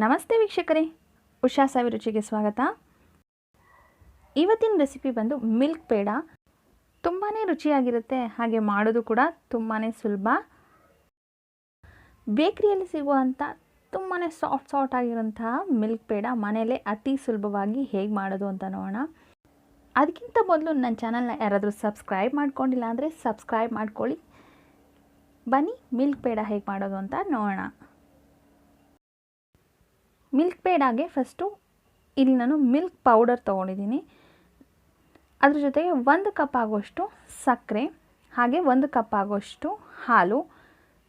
ನಮಸ್ತೆ ವೀಕ್ಷಕರೇ, ಉಷಾ ಸಾವಿರುಚಿಗೆ ಸ್ವಾಗತ. ಇವತ್ತಿನ ರೆಸಿಪಿ ಬಂದು ಮಿಲ್ಕ್ ಪೇಡ. ತುಂಬಾ ರುಚಿಯಾಗಿರುತ್ತೆ, ಹಾಗೆ ಮಾಡೋದು ಕೂಡ ತುಂಬಾ ಸುಲಭ. ಬೇಕರಿಯಲ್ಲಿ ಸಿಗುವಂಥ ತುಂಬಾ ಸಾಫ್ಟ್ ಆಗಿರೋಂತಹ ಮಿಲ್ಕ್ ಪೇಡ ಮನೆಯಲ್ಲೇ ಅತಿ ಸುಲಭವಾಗಿ ಹೇಗೆ ಮಾಡೋದು ಅಂತ ನೋಡೋಣ. ಅದಕ್ಕಿಂತ ಮೊದಲು ನನ್ನ ಚಾನಲ್ನ ಯಾರಾದರೂ ಸಬ್ಸ್ಕ್ರೈಬ್ ಮಾಡ್ಕೊಂಡಿಲ್ಲ ಅಂದರೆ ಸಬ್ಸ್ಕ್ರೈಬ್ ಮಾಡ್ಕೊಳ್ಳಿ. ಬನ್ನಿ ಮಿಲ್ಕ್ ಪೇಡ ಹೇಗೆ ಮಾಡೋದು ಅಂತ ನೋಡೋಣ. ಮಿಲ್ಕ್ ಪೇಡಾಗೆ ಫಸ್ಟು ಇಲ್ಲಿ ನಾನು ಮಿಲ್ಕ್ ಪೌಡರ್ ತೊಗೊಂಡಿದ್ದೀನಿ. ಅದ್ರ ಜೊತೆಗೆ 1 ಕಪ್ ಆಗೋಷ್ಟು ಸಕ್ಕರೆ, ಹಾಗೆ 1 ಕಪ್ ಆಗೋಷ್ಟು ಹಾಲು.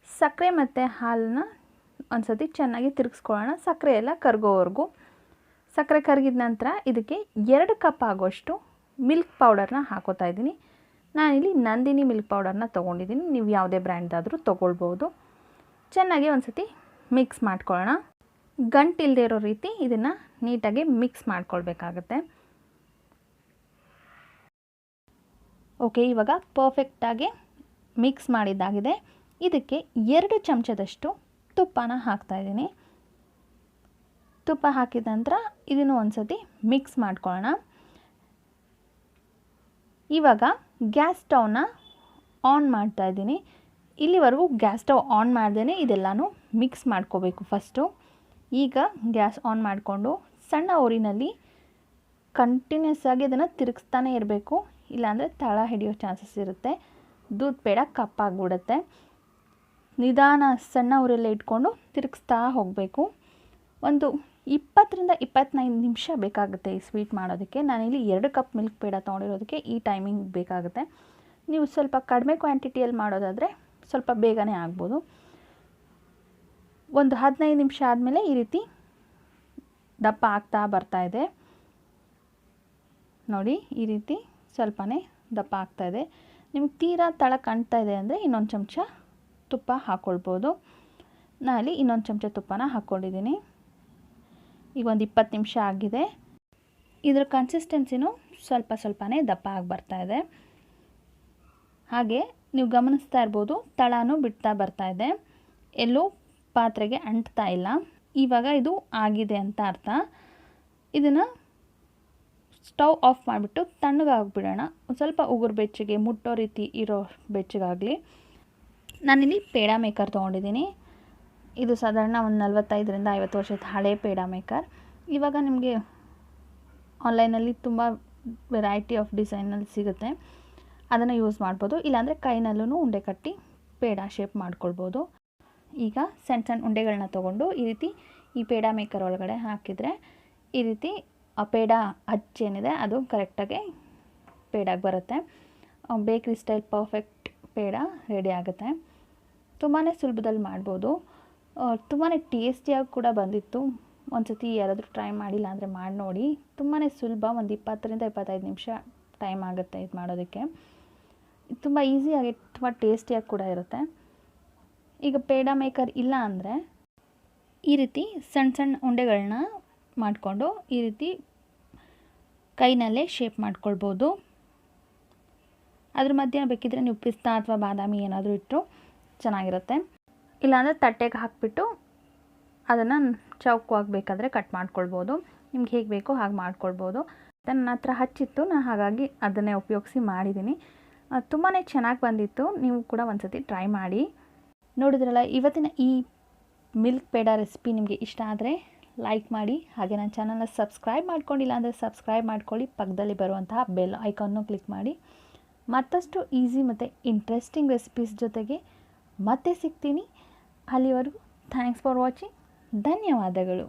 ಸಕ್ಕರೆ ಮತ್ತು ಹಾಲನ್ನ ಒಂದು ಸತಿ ಚೆನ್ನಾಗಿ ತಿರುಗಿಸ್ಕೊಳ್ಳೋಣ, ಸಕ್ಕರೆ ಎಲ್ಲ ಕರಗೋವರೆಗೂ. ಸಕ್ಕರೆ ಕರಗಿದ ನಂತರ ಇದಕ್ಕೆ 2 ಕಪ್ ಆಗೋಷ್ಟು ಮಿಲ್ಕ್ ಪೌಡರ್ನ ಹಾಕೋತಾ ಇದ್ದೀನಿ. ನಾನಿಲ್ಲಿ ನಂದಿನಿ ಮಿಲ್ಕ್ ಪೌಡರ್ನ ತೊಗೊಂಡಿದ್ದೀನಿ, ನೀವು ಯಾವುದೇ ಬ್ರ್ಯಾಂಡ್ದಾದರೂ ತೊಗೊಳ್ಬೋದು. ಚೆನ್ನಾಗಿ ಒಂದು ಸತಿ ಮಿಕ್ಸ್ ಮಾಡ್ಕೊಳ್ಳೋಣ. ಗಂಟಿಲ್ಲದೆ ಇರೋ ರೀತಿ ಇದನ್ನು ನೀಟಾಗಿ ಮಿಕ್ಸ್ ಮಾಡ್ಕೊಳ್ಬೇಕಾಗತ್ತೆ. ಓಕೆ, ಇವಾಗ ಪರ್ಫೆಕ್ಟಾಗಿ ಮಿಕ್ಸ್ ಮಾಡಿದ್ದಾಗಿದೆ. ಇದಕ್ಕೆ 2 ಚಮಚದಷ್ಟು ತುಪ್ಪನ ಹಾಕ್ತಾಯಿದ್ದೀನಿ. ತುಪ್ಪ ಹಾಕಿದ ನಂತರ ಇದನ್ನು ಒಂದು ಸತಿ ಮಿಕ್ಸ್ ಮಾಡ್ಕೊಳ್ಳೋಣ. ಇವಾಗ ಗ್ಯಾಸ್ ಸ್ಟವ್ನ ಆನ್ ಮಾಡ್ತಾಯಿದ್ದೀನಿ. ಇಲ್ಲಿವರೆಗೂ ಗ್ಯಾಸ್ ಸ್ಟವ್ ಆನ್ ಮಾಡ್ದೇ ಇದೆಲ್ಲನೂ ಮಿಕ್ಸ್ ಮಾಡ್ಕೋಬೇಕು ಫಸ್ಟು. ಈಗ ಗ್ಯಾಸ್ ಆನ್ ಮಾಡಿಕೊಂಡು ಸಣ್ಣ ಉರಿನಲ್ಲಿ ಕಂಟಿನ್ಯೂಸ್ ಆಗಿ ಅದನ್ನು ತಿರುಗಿಸ್ತಾನೆ ಇರಬೇಕು, ಇಲ್ಲಾಂದರೆ ತಳ ಹಿಡಿಯೋ ಚಾನ್ಸಸ್ ಇರುತ್ತೆ. ದೂದ್ ಪೇಡ ಕಪ್ಪಾಗಿಬಿಡುತ್ತೆ. ನಿಧಾನ ಸಣ್ಣ ಉರಿಯಲ್ಲೇ ಇಟ್ಕೊಂಡು ತಿರುಗಿಸ್ತಾ ಹೋಗಬೇಕು. ಒಂದು 20ರಿಂದ 25 ನಿಮಿಷ ಬೇಕಾಗುತ್ತೆ ಈ ಸ್ವೀಟ್ ಮಾಡೋದಕ್ಕೆ. ನಾನಿಲ್ಲಿ 2 ಕಪ್ ಮಿಲ್ಕ್ ಪೇಡ ತೊಗೊಂಡಿರೋದಕ್ಕೆ ಈ ಟೈಮಿಂಗ್ ಬೇಕಾಗುತ್ತೆ. ನೀವು ಸ್ವಲ್ಪ ಕಡಿಮೆ ಕ್ವಾಂಟಿಟಿಯಲ್ಲಿ ಮಾಡೋದಾದರೆ ಸ್ವಲ್ಪ ಬೇಗನೆ ಆಗ್ಬೋದು. ಒಂದು 15 ನಿಮಿಷ ಆದಮೇಲೆ ಈ ರೀತಿ ದಪ್ಪ ಆಗ್ತಾ ಬರ್ತಾ ಇದೆ ನೋಡಿ. ಈ ರೀತಿ ಸ್ವಲ್ಪನೇ ದಪ್ಪ ಆಗ್ತಾಯಿದೆ. ನಿಮ್ಗೆ ತೀರಾ ತಳ ಕಾಣ್ತಾ ಇದೆ ಅಂದರೆ ಇನ್ನೊಂದು ಚಮಚ ತುಪ್ಪ ಹಾಕ್ಕೊಳ್ಬೋದು. ನಾನಲ್ಲಿ ಇನ್ನೊಂದು ಚಮಚ ತುಪ್ಪನ ಹಾಕ್ಕೊಂಡಿದ್ದೀನಿ. ಈಗ ಒಂದು 20 ನಿಮಿಷ ಆಗಿದೆ. ಇದರ ಕನ್ಸಿಸ್ಟೆನ್ಸಿನೂ ಸ್ವಲ್ಪನೇ ದಪ್ಪ ಆಗಿ ಬರ್ತಾಯಿದೆ. ಹಾಗೆ ನೀವು ಗಮನಿಸ್ತಾ ಇರ್ಬೋದು, ತಳನೂ ಬಿಡ್ತಾ ಬರ್ತಾಯಿದೆ, ಎಲ್ಲೂ ಪಾತ್ರೆಗೆ ಅಂಟ್ತಾ ಇಲ್ಲ. ಇವಾಗ ಇದು ಆಗಿದೆ ಅಂತ ಅರ್ಥ. ಇದನ್ನು ಸ್ಟವ್ ಆಫ್ ಮಾಡಿಬಿಟ್ಟು ತಣ್ಣಗಾಗ್ಬಿಡೋಣ. ಒಂದು ಸ್ವಲ್ಪ ಉಗುರು ಬೆಚ್ಚಗೆ ಮುಟ್ಟೋ ರೀತಿ ಇರೋ ಬೆಚ್ಚಗಾಗಲಿ. ನಾನಿಲ್ಲಿ ಪೇಡ ಮೇಕರ್ ತೊಗೊಂಡಿದ್ದೀನಿ. ಇದು ಸಾಧಾರಣ ಒಂದು 45ರಿಂದ 50 ವರ್ಷದ ಹಳೆ ಪೇಡ ಮೇಕರ್. ಇವಾಗ ನಿಮಗೆ ಆನ್ಲೈನಲ್ಲಿ ತುಂಬ ವೆರೈಟಿ ಆಫ್ ಡಿಸೈನಲ್ಲಿ ಸಿಗುತ್ತೆ, ಅದನ್ನು ಯೂಸ್ ಮಾಡ್ಬೋದು. ಇಲ್ಲಾಂದರೆ ಕೈನಲ್ಲೂ ಉಂಡೆ ಕಟ್ಟಿ ಪೇಡ ಶೇಪ್ ಮಾಡ್ಕೊಳ್ಬೋದು. ಈಗ ಸಣ್ಣ ಉಂಡೆಗಳನ್ನ ತೊಗೊಂಡು ಈ ರೀತಿ ಈ ಪೇಡ ಮೇಕರ್ ಒಳಗಡೆ ಹಾಕಿದರೆ ಈ ರೀತಿ ಆ ಪೇಡ ಅಚ್ಚೇನಿದೆ ಅದು ಕರೆಕ್ಟಾಗಿ ಪೇಡಾಗಿ ಬರುತ್ತೆ. ಬೇಕ್ರಿ ಸ್ಟೈಲ್ ಪರ್ಫೆಕ್ಟ್ ಪೇಡ ರೆಡಿ ಆಗುತ್ತೆ. ತುಂಬಾ ಸುಲಭದಲ್ಲಿ ಮಾಡ್ಬೋದು. ತುಂಬಾ ಟೇಸ್ಟಿಯಾಗಿ ಕೂಡ ಬಂದಿತ್ತು. ಒಂದು ಸತಿ ಯಾರಾದರೂ ಟ್ರೈ ಮಾಡಿಲ್ಲ ಅಂದರೆ ಮಾಡಿ ನೋಡಿ. ತುಂಬಾ ಸುಲಭ. ಒಂದು 20ರಿಂದ 25 ನಿಮಿಷ ಟೈಮ್ ಆಗುತ್ತೆ ಇದು ಮಾಡೋದಕ್ಕೆ. ತುಂಬ ಈಸಿಯಾಗಿ ತುಂಬ ಟೇಸ್ಟಿಯಾಗಿ ಕೂಡ ಇರುತ್ತೆ. ಈಗ ಪೇಡ ಮೇಕರ್ ಇಲ್ಲ ಅಂದರೆ ಈ ರೀತಿ ಸಣ್ಣ ಉಂಡೆಗಳನ್ನ ಮಾಡಿಕೊಂಡು ಈ ರೀತಿ ಕೈನಲ್ಲೇ ಶೇಪ್ ಮಾಡ್ಕೊಳ್ಬೋದು. ಅದ್ರ ಮಧ್ಯೆ ಬೇಕಿದ್ರೆ ನೀವು ಪಿಸ್ತಾ ಅಥವಾ ಬಾದಾಮಿ ಏನಾದರೂ ಇಟ್ಟರು ಚೆನ್ನಾಗಿರುತ್ತೆ. ಇಲ್ಲಾಂದರೆ ತಟ್ಟೆಗೆ ಹಾಕಿಬಿಟ್ಟು ಅದನ್ನು ಚೌಕವಾಗಿ ಬೇಕಾದರೆ ಕಟ್ ಮಾಡ್ಕೊಳ್ಬೋದು. ನಿಮ್ಗೆ ಹೇಗೆ ಬೇಕೋ ಹಾಗೆ ಮಾಡ್ಕೊಳ್ಬೋದು. ನನ್ನ ಹತ್ರ ಹಚ್ಚಿತ್ತು, ನಾನು ಹಾಗಾಗಿ ಅದನ್ನೇ ಉಪಯೋಗಿಸಿ ಮಾಡಿದ್ದೀನಿ. ತುಂಬಾ ಚೆನ್ನಾಗಿ ಬಂದಿತ್ತು. ನೀವು ಕೂಡ ಒಂದು ಸತಿ ಟ್ರೈ ಮಾಡಿ. ನೋಡಿದ್ರಲ್ಲ, ಇವತ್ತಿನ ಈ ಮಿಲ್ಕ್ ಪೇಡ ರೆಸಿಪಿ ನಿಮಗೆ ಇಷ್ಟ ಆದರೆ ಲೈಕ್ ಮಾಡಿ. ಹಾಗೆ ನನ್ನ ಚಾನಲ್ನ ಸಬ್ಸ್ಕ್ರೈಬ್ ಮಾಡ್ಕೊಂಡಿಲ್ಲ ಅಂದರೆ ಸಬ್ಸ್ಕ್ರೈಬ್ ಮಾಡ್ಕೊಳ್ಳಿ. ಪಕ್ಕದಲ್ಲಿ ಬರುವಂತಹ ಬೆಲ್ ಐಕಾನ್ನು ಕ್ಲಿಕ್ ಮಾಡಿ. ಮತ್ತಷ್ಟು ಈಸಿ ಮತ್ತು ಇಂಟ್ರೆಸ್ಟಿಂಗ್ ರೆಸಿಪೀಸ್ ಜೊತೆಗೆ ಮತ್ತೆ ಸಿಗ್ತೀನಿ. ಅಲ್ಲಿವರೆಗೂ ಥ್ಯಾಂಕ್ಸ್ ಫಾರ್ ವಾಚಿಂಗ್. ಧನ್ಯವಾದಗಳು.